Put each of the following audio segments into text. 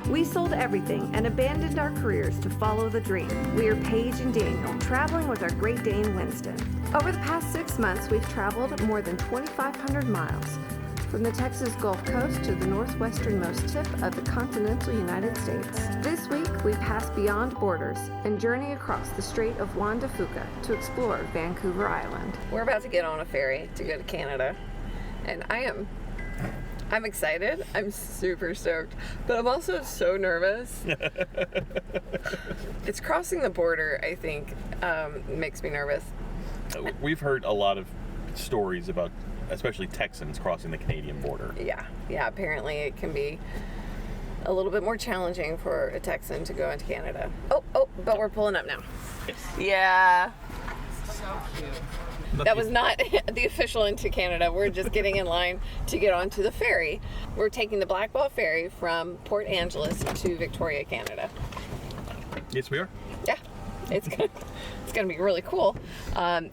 We sold everything and abandoned our careers to follow the dream. We are Paige and Daniel, traveling with our Great Dane, Winston. Over the past 6 months, we've traveled more than 2,500 miles, from the Texas Gulf Coast to the northwesternmost tip of the continental United States. This week, we pass beyond borders and journey across the Strait of Juan de Fuca to explore Vancouver Island. We're about to get on a ferry to go to Canada, and I'm excited. I'm super stoked, but I'm also so nervous. It's crossing the border, I think, makes me nervous. We've heard a lot of stories about, especially Texans crossing the Canadian border. Yeah, apparently it can be a little bit more challenging for a Texan to go into Canada. Oh, but we're pulling up now. Yes. Yeah. So cute. That was not the official into Canada. We're just getting in line to get onto the ferry. We're taking the Black Ball Ferry from Port Angeles to Victoria, Canada. Yes, we are. Yeah, it's gonna be really cool, and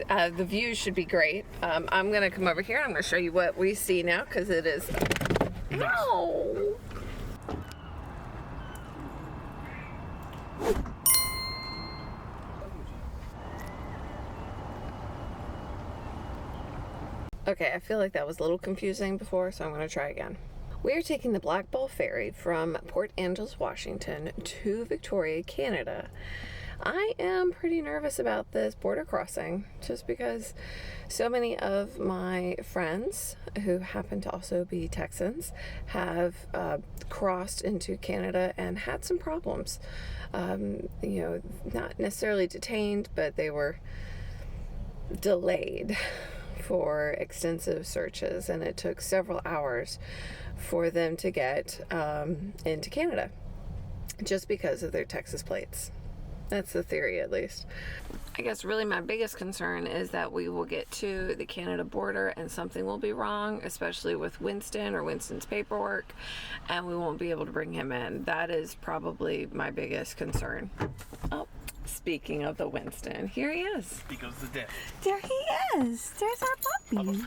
the views should be great. I'm gonna come over here. I'm gonna show you what we see now because it is. Ow! Okay, I feel like that was a little confusing before, so I'm going to try again. We are taking the Black Ball Ferry from Port Angeles, Washington to Victoria, Canada. I am pretty nervous about this border crossing just because so many of my friends who happen to also be Texans have crossed into Canada and had some problems. Not necessarily detained, but they were delayed for extensive searches, and it took several hours for them to get into Canada just because of their Texas plates. That's the theory, at least. I guess really my biggest concern is that we will get to the Canada border and something will be wrong, especially with Winston or Winston's paperwork, and we won't be able to bring him in. That is probably my biggest concern. Oh, speaking of the Winston, here he is. He goes to death. There he is. There's our puppy.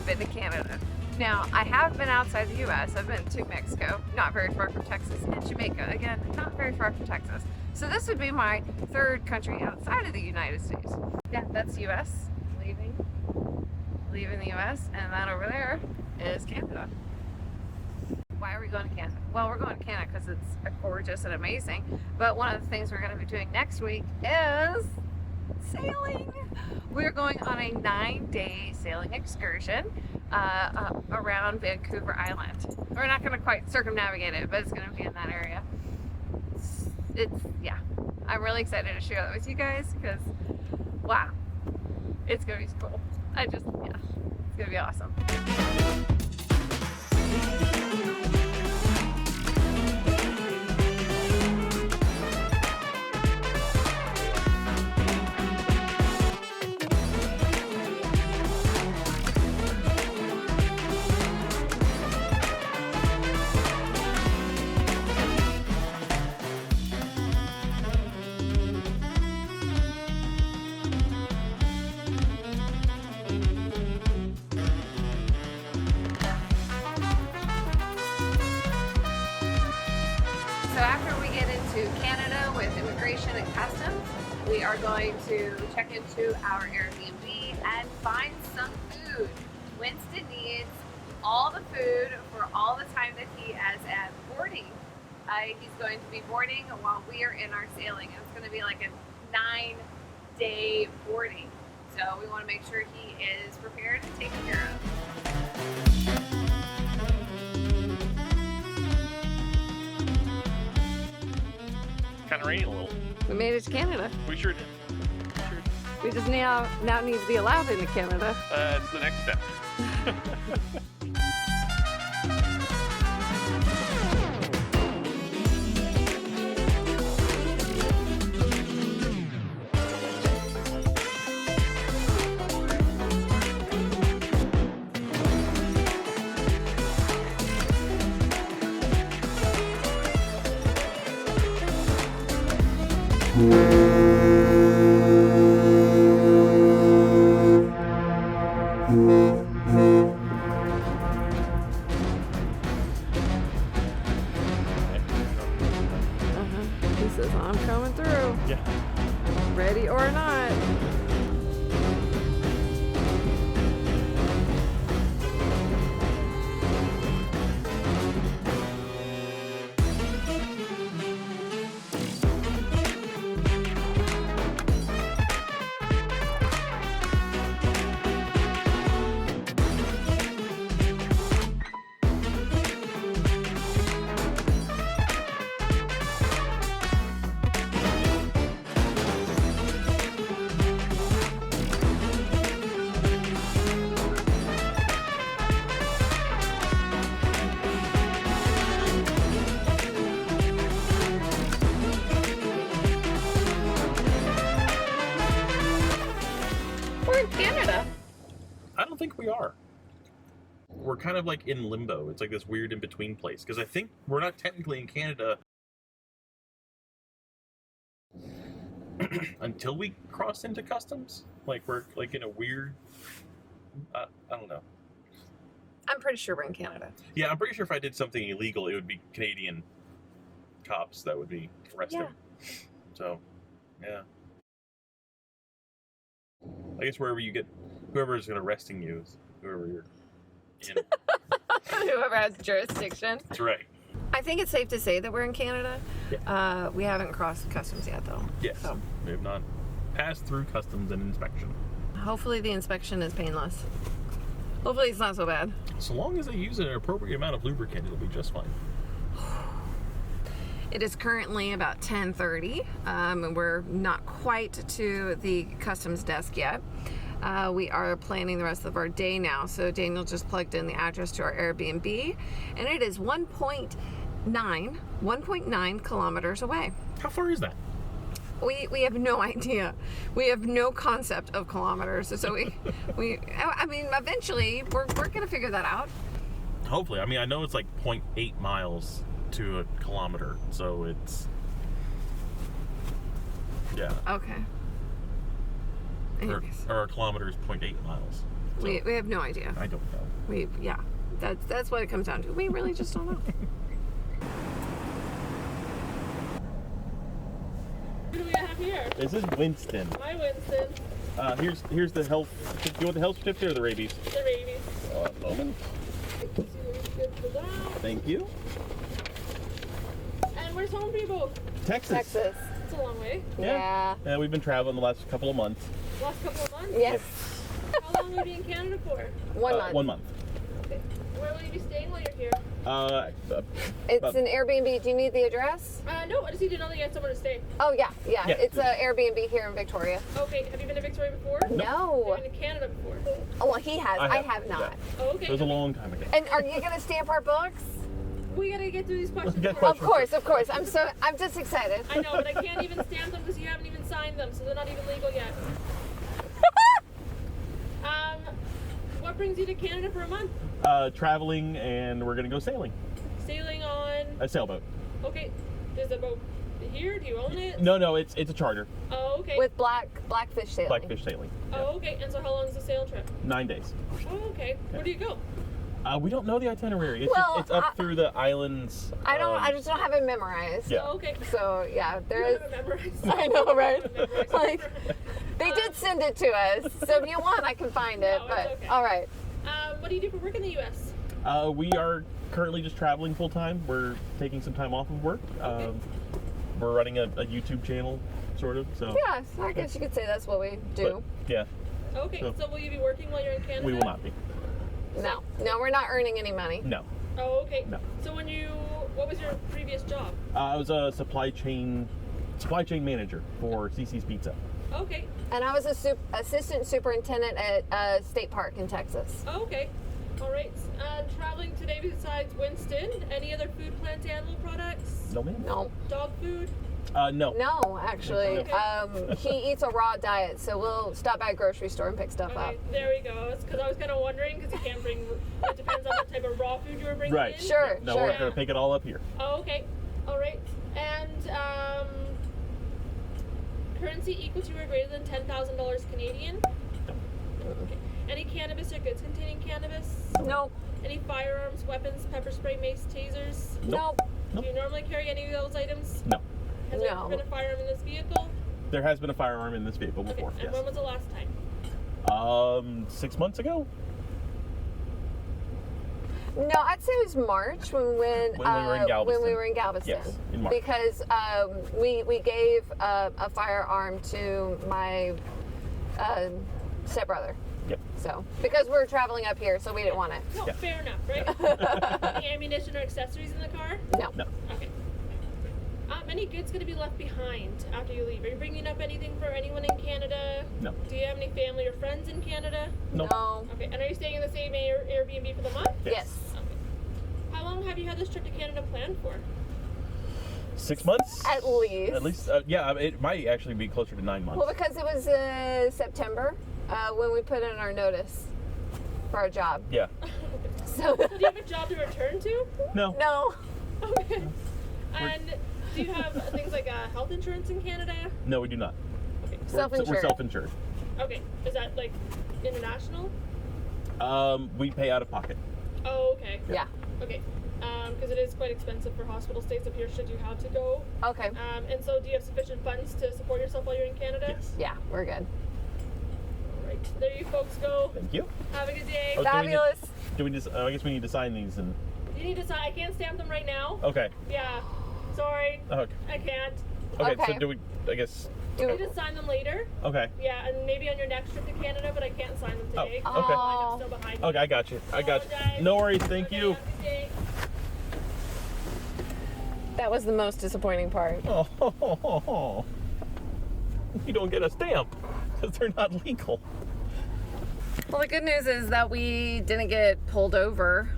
Been to Canada. Now, I have been outside the U.S. I've been to Mexico, not very far from Texas, and Jamaica, again, not very far from Texas. So this would be my third country outside of the United States. Yeah, that's U.S. leaving the U.S. and that over there is Canada. Why are we going to Canada? Well, we're going to Canada because it's gorgeous and amazing. But one of the things we're going to be doing next week is sailing. We're going on a 9-day sailing excursion around Vancouver Island. We're not going to quite circumnavigate it, but it's going to be in that area. Yeah, I'm really excited to share that with you guys because, wow, it's going to be cool. It's going to be awesome. And customs, we are going to check into our Airbnb and find some food. Winston needs all the food for all the time that he is at boarding. He's going to be boarding while we are in our sailing, and it's going to be like a 9-day boarding. So we want to make sure he is prepared and taken care of. Kind and raining a little. We made it to Canada. We sure did. We just now need to be allowed into Canada. That's the next step. He says, I'm coming through. Yeah. Ready or not. We're in Canada. I don't think we are. We're kind of like in limbo. It's like this weird in-between place. Because I think we're not technically in Canada until we cross into customs. Like we're like in a weird, I don't know. I'm pretty sure we're in Canada. Yeah, I'm pretty sure if I did something illegal, it would be Canadian cops that would be arresting. Yeah. So, yeah. I guess wherever you get, whoever is arresting you is whoever you're in. Whoever has jurisdiction. That's right. I think it's safe to say that we're in Canada. Yeah. We haven't crossed customs yet, though. Yes. So We have not passed through customs and inspection. hopefully the inspection is painless. Hopefully it's not so bad. So long as they use an appropriate amount of lubricant, it'll be just fine. It is currently about 10:30, and we're not quite to the customs desk yet. We are planning the rest of our day now. So Daniel just plugged in the address to our Airbnb, and it is 1.9 kilometers away. How far is that? We have no idea. We have no concept of kilometers. So I mean, eventually we're gonna figure that out. Hopefully. I mean, I know it's like 0.8 miles to a kilometer, so it's, yeah. Okay. Anyways, Or a kilometer is 0.8 miles. So we have no idea. I don't know. Yeah, that's what it comes down to. We really just don't know. Who do we have here? This is Winston. Hi, Winston. Here's the health. Do you want the health certificate or the rabies? The rabies. Moment. Good for that. Thank you. And where's home for you both? Texas. It's a long way. Yeah. Yeah, we've been traveling the last couple of months. Last couple of months? Yes. How long will you be in Canada for? 1 month. 1 month. Okay. Where will you be staying while you're here? It's an Airbnb. Do you need the address? No, I just need to know that you have somewhere to stay. Oh yeah. Yeah. It's an Airbnb here in Victoria. Okay, have you been to Victoria before? No. Have you been to Canada before? Oh well, he has. I have not. Yeah. Oh, okay. It was a long time ago. And are you gonna stamp our books? We gotta get through these questions Get first. Of course. I'm just excited. I know, but I can't even stamp them because you haven't even signed them, so they're not even legal yet. What brings you to Canada for a month? Traveling, and we're gonna go sailing. Sailing on... A sailboat. Okay. Is the boat here? Do you own it? No, it's a charter. Oh, okay. With blackfish sailing. Blackfish sailing. Oh, okay. And so how long is the sail trip? 9 days. Oh, okay. Where do you go? We don't know the itinerary. It's Well, it's up through the islands. I just don't have it memorized. Yeah. Oh, okay. So yeah, there You is. have it memorized. I know, right? Memorized. Like, they did send it to us, so if you want, I can find it. No, But it's okay. all right. What do you do for work in the U.S.? We are currently just traveling full time. We're taking some time off of work. We're running a YouTube channel, sort of. So. Yeah, so I guess you could say that's what we do. But, yeah. Okay. So- So will you be working while you're in Canada? We will not be. No, we're not earning any money. No. Oh, okay. No. So what was your previous job? I was a supply chain supply chain manager for CC's Pizza. Okay. And I was assistant superintendent at State Park in Texas. Okay. All right. Traveling today besides Winston, any other food, plant, animal products? No, ma'am. No. Dog food? No. No, actually. Okay. He eats a raw diet, so we'll stop by a grocery store and pick stuff up. Okay, there we go. Because I was kind of wondering, because you can't bring, it depends on what type of raw food you were bringing Right. in. Sure, No, sure. we're going to pick it all up here. Oh, okay. All right. And currency equal to or greater than $10,000 Canadian? Okay. Any cannabis or goods containing cannabis? Nope. Any firearms, weapons, pepper spray, mace, tasers? Nope. Do you normally carry any of those items? No. Has there ever been a firearm in this vehicle? There has been a firearm in this vehicle before, Okay. And yes. when was the last time? 6 months ago? No, I'd say it was March when we went When we were in Galveston. When we were in Galveston. Yes, in March. Because we gave a firearm to my stepbrother. Yep. So because we're traveling up here, so we didn't want it. No, Yeah. fair enough, right? Any ammunition or accessories in the car? No. No. Okay. Any goods going to be left behind after you leave? Are you bringing up anything for anyone in Canada? No. Do you have any family or friends in Canada? No. No. Okay. And are you staying in the same Airbnb for the month? Yes. Okay. How long have you had this trip to Canada planned for? 6 months? At least. At least, yeah, it might actually be closer to 9 months. Well, because it was September when we put in our notice for our job. Yeah. So Do you have a job to return to? No. no. Okay. And do you have things like health insurance in Canada? No, we do not. Okay. Self-insured. We're self-insured. Okay. Is that like international? We pay out of pocket. Oh, okay. Yeah. Okay. Because it is quite expensive for hospital stays up here should you have to go. Okay. And so do you have sufficient funds to support yourself while you're in Canada? Yes. Yeah, we're good. All right. There you folks go. Thank you. Have a good day. Okay. Fabulous. Do we just? I guess we need to sign these and. You need to sign. I can't stamp them right now. Okay. Yeah. Sorry. Okay. I can't. Okay. Okay. So do we? I guess. You need to sign them later. Okay. Yeah, and maybe on your next trip to Canada, but I can't sign them today. Oh, okay. I'm still behind. Okay, I got you. I got you. Apologize. No worries. Thank Okay, you. have a good day. That was the most disappointing part. Oh, you don't get a stamp because they're not legal. Well, the good news is that we didn't get pulled over.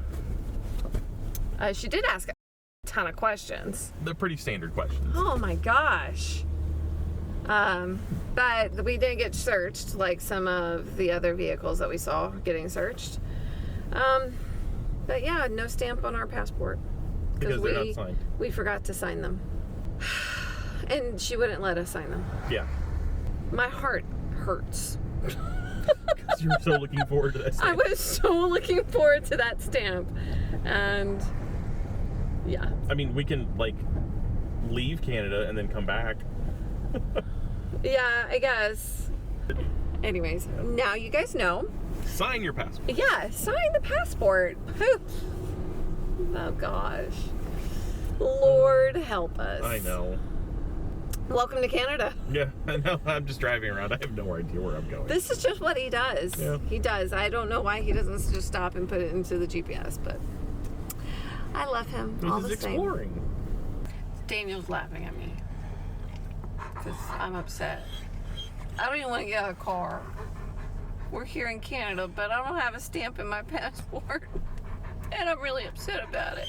She did ask a ton of questions. They're pretty standard questions. Oh my gosh. But we didn't get searched like some of the other vehicles that we saw getting searched. But yeah, no stamp on our passport. Because they're not signed. We forgot to sign them. And she wouldn't let us sign them. Yeah. My heart hurts. Because you were so looking forward to that I stamp. was so looking forward to that stamp. And yeah. I mean, we can, like, leave Canada and then come back. Yeah, I guess. Anyways, now you guys know. Sign your passport. Yeah, sign the passport. Whew. Oh gosh. Lord help us. I know. Welcome to Canada. Yeah, I know. I'm just driving around. I have no idea where I'm going. This is just what he does. Yeah. He does. I don't know why he doesn't just stop and put it into the GPS, but I love him all This the is same. exploring. Daniel's laughing at me because I'm upset. I don't even want to get out of the car. We're here in Canada, but I don't have a stamp in my passport. And I'm really upset about it.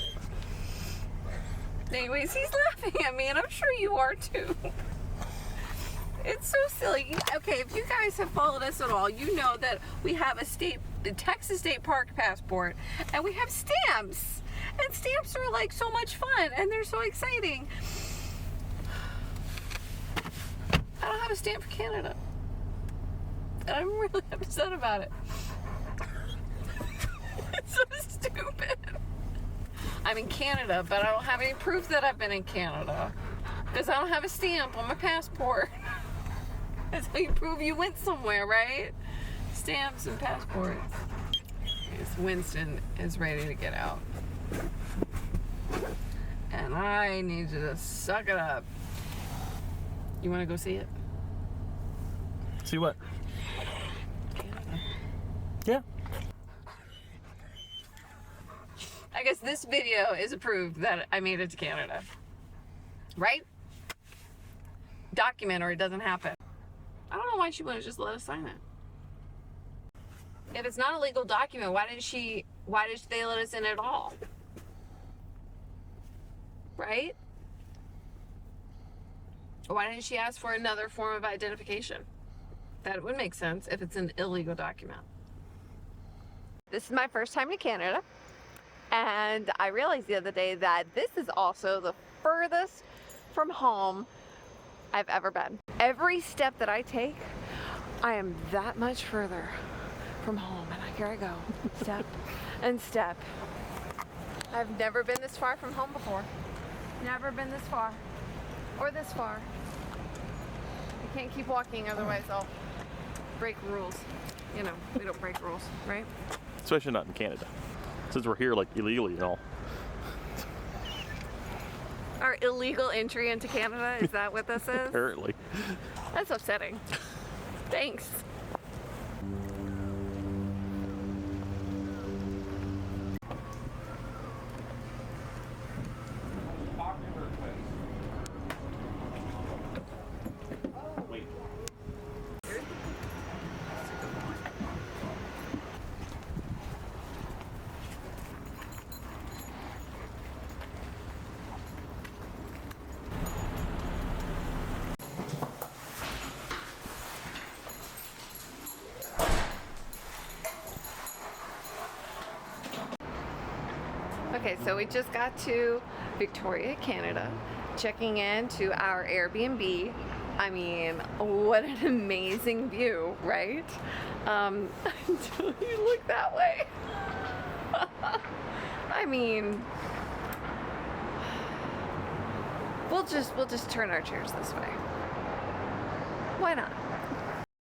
Anyways, he's laughing at me, and I'm sure you are too. It's so silly. Okay, if you guys have followed us at all, you know that we have a Texas State Park passport, and we have stamps. And stamps are like so much fun, and they're so exciting. I don't have a stamp for Canada. And I'm really upset about it. It's so stupid. I'm in Canada, but I don't have any proof that I've been in Canada. Because I don't have a stamp on my passport. That's how you prove you went somewhere, right? Stamps and passports. Winston is ready to get out. And I need you to suck it up. You want to go see it? See what? Yeah. I guess this video is a proof that I made it to Canada. Right? document or it doesn't happen. I don't know why she wouldn't just let us sign it. If it's not a legal document, why did they let us in at all? Right? Why didn't she ask for another form of identification? That would make sense if it's an illegal document. This is my first time to Canada, and I realized the other day that this is also the furthest from home I've ever been. Every step that I take, I am that much further from home, and here I go, step and step. I've never been this far from home before. Never been this far, or this far. I can't keep walking, otherwise I'll break rules. You know, we don't break rules, right? Especially not in Canada, since we're here like illegally and all. Our illegal entry into Canada, is that what this is? Apparently. That's upsetting. Thanks. Okay, so we just got to Victoria, Canada, checking in to our Airbnb. I mean, what an amazing view, right? Until you look that way. I mean, we'll just turn our chairs this way. Why not?